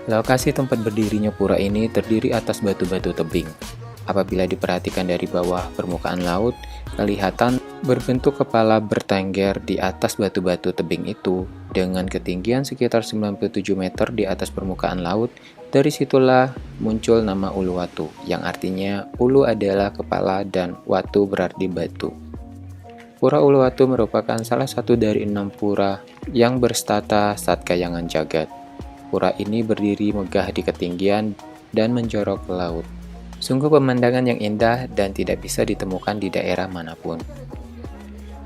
Lokasi tempat berdirinya pura ini terdiri atas batu-batu tebing. Apabila diperhatikan dari bawah permukaan laut, kelihatan berbentuk kepala bertengger di atas batu-batu tebing itu dengan ketinggian sekitar 97 meter di atas permukaan laut. Dari situlah muncul nama Uluwatu, yang artinya ulu adalah kepala dan watu berarti batu. Pura Uluwatu merupakan salah satu dari 6 pura yang berstata Satkayangan Jagat. Pura ini berdiri megah di ketinggian dan menjorok ke laut. Sungguh pemandangan yang indah dan tidak bisa ditemukan di daerah manapun.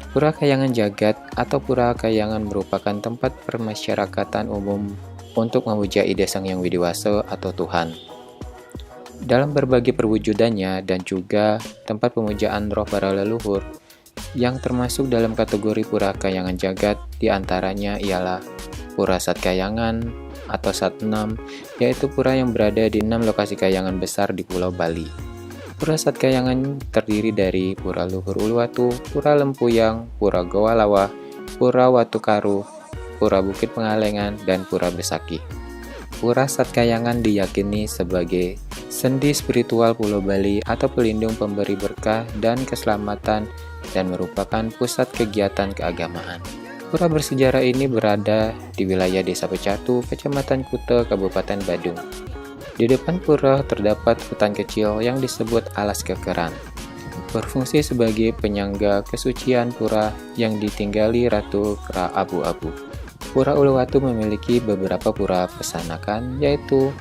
Pura Kayangan Jagat atau Pura Kayangan merupakan tempat permasyarakatan umum untuk memuja ide Sang Hyang Widiwasa atau Tuhan. Dalam berbagai perwujudannya dan juga tempat pemujaan roh para leluhur yang termasuk dalam kategori Pura Kayangan Jagat diantaranya ialah Pura Satkayangan atau Satnam, yaitu pura yang berada di 6 lokasi kayangan besar di Pulau Bali. Pura Satkayangan terdiri dari Pura Luhur Uluwatu, Pura Lempuyang, Pura Gowalawa, Pura Watukaru, Pura Bukit Pengalengan, dan Pura Besaki. Pura Satkayangan diyakini sebagai sendi spiritual Pulau Bali atau pelindung pemberi berkah dan keselamatan dan merupakan pusat kegiatan keagamaan. Pura bersejarah ini berada di wilayah Desa Pecatu, Kecamatan Kute, Kabupaten Badung. Di depan pura terdapat hutan kecil yang disebut Alas Kekeran, berfungsi sebagai penyangga kesucian pura yang ditinggali Ratu Kera Abu-Abu. Pura Uluwatu memiliki beberapa pura pesanakan, yaitu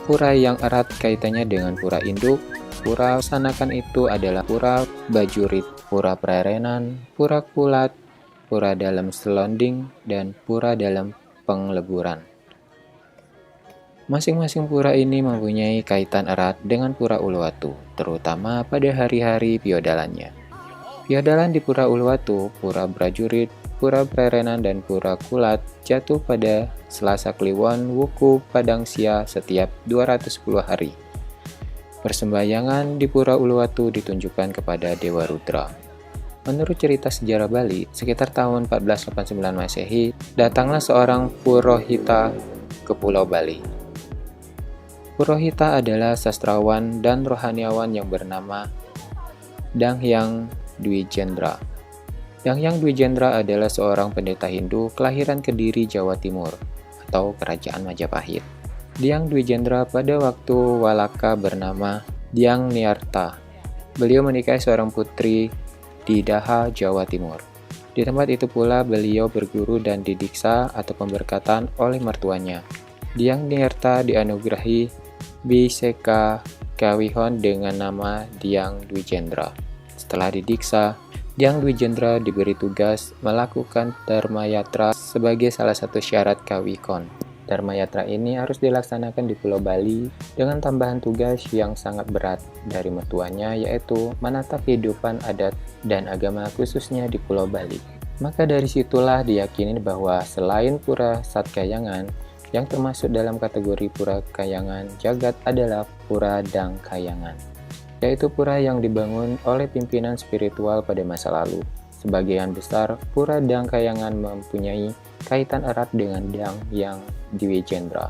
pura yang erat kaitannya dengan pura induk. Pura pesanakan itu adalah Pura Bajurit, Pura Prerenan, Pura Kulat, Pura Dalam Selonding, dan Pura Dalam Pengleburan. Masing-masing pura ini mempunyai kaitan erat dengan Pura Uluwatu, terutama pada hari-hari piodalannya. Piodalan di Pura Uluwatu, Pura Prajurit, Pura Prerenan, dan Pura Kulat jatuh pada Selasa Kliwon Wuku Padangsia setiap 210 hari. Persembahyangan di Pura Uluwatu ditunjukkan kepada Dewa Rudra. Menurut cerita sejarah Bali, sekitar tahun 1489 Masehi, datanglah seorang Purohita ke Pulau Bali. Purohita adalah sastrawan dan rohaniawan yang bernama Danghyang Dwijendra. Danghyang Dwijendra adalah seorang pendeta Hindu kelahiran Kediri, Jawa Timur, atau Kerajaan Majapahit. Dyang Dwijendra pada waktu Walaka bernama Dyang Niarta. Beliau menikahi seorang putri di Daha, Jawa Timur. Di tempat itu pula beliau berguru dan didiksa atau pemberkatan oleh mertuanya. Dyang Niarta dianugerahi Biseka Kawihon dengan nama Dyang Dwijendra. Setelah didiksa, Dyang Dwijendra diberi tugas melakukan Dharma Yatra sebagai salah satu syarat Kawihon. Dharma Yatra ini harus dilaksanakan di Pulau Bali dengan tambahan tugas yang sangat berat dari mertuanya, yaitu menata kehidupan adat dan agama khususnya di Pulau Bali. Maka dari situlah diyakini bahwa selain Pura Satkayangan yang termasuk dalam kategori Pura Kayangan Jagat adalah Pura Dangkayangan, yaitu pura yang dibangun oleh pimpinan spiritual pada masa lalu. Sebagian besar Pura Dangkayangan mempunyai kaitan erat dengan Danghyang Dwijendra.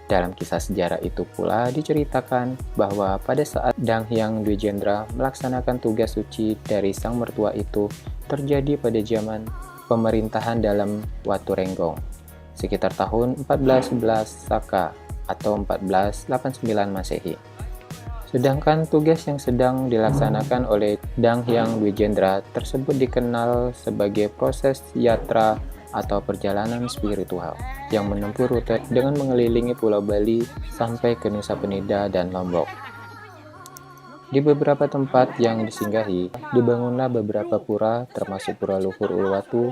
Dalam kisah sejarah itu pula diceritakan bahwa pada saat Danghyang Dwijendra melaksanakan tugas suci dari sang mertua itu terjadi pada zaman pemerintahan dalam Watu Renggong, sekitar tahun 1411 Saka atau 1489 Masehi. Sedangkan tugas yang sedang dilaksanakan oleh Danghyang Dwijendra tersebut dikenal sebagai proses yatra atau perjalanan spiritual yang menempuh rute dengan mengelilingi Pulau Bali sampai ke Nusa Penida dan Lombok. Di beberapa tempat yang disinggahi, dibangunlah beberapa pura termasuk Pura Luhur Uluwatu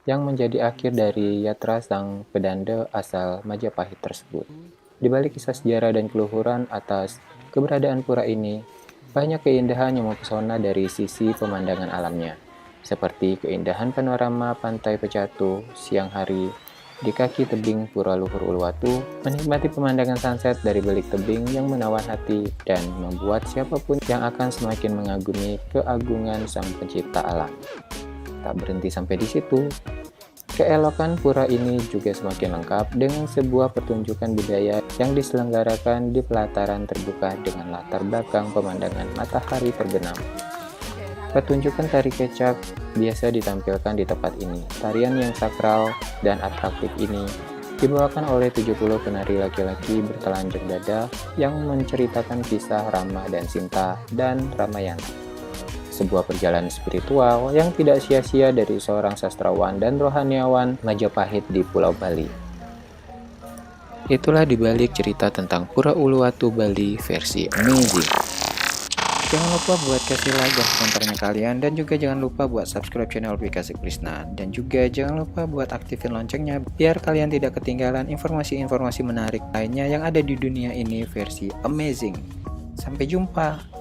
yang menjadi akhir dari yatra sang pedanda asal Majapahit tersebut. Di balik kisah sejarah dan keluhuran atas keberadaan pura ini, banyak keindahan yang mempesona dari sisi pemandangan alamnya, seperti keindahan panorama Pantai Pecatu siang hari di kaki tebing Pura Luhur Uluwatu, menikmati pemandangan sunset dari balik tebing yang menawan hati dan membuat siapapun yang akan semakin mengagumi keagungan sang pencipta alam. Tak berhenti sampai di situ, Keelokan pura ini juga semakin lengkap dengan sebuah pertunjukan budaya yang diselenggarakan di pelataran terbuka dengan latar belakang pemandangan matahari terbenam. Pertunjukan tari kecak biasa ditampilkan di tempat ini. Tarian yang sakral dan atraktif ini dibawakan oleh 70 penari laki-laki bertelanjang dada yang menceritakan kisah Rama dan Sinta dan Ramayana. Sebuah perjalanan spiritual yang tidak sia-sia dari seorang sastrawan dan rohaniawan Majapahit di Pulau Bali. Itulah dibalik cerita tentang Pura Uluwatu Bali versi Amazing. Jangan lupa buat kasih like dan komentarnya kalian, dan juga jangan lupa buat subscribe channel Wika Krishna, dan juga jangan lupa buat aktifin loncengnya biar kalian tidak ketinggalan informasi-informasi menarik lainnya yang ada di dunia ini versi Amazing. Sampai jumpa.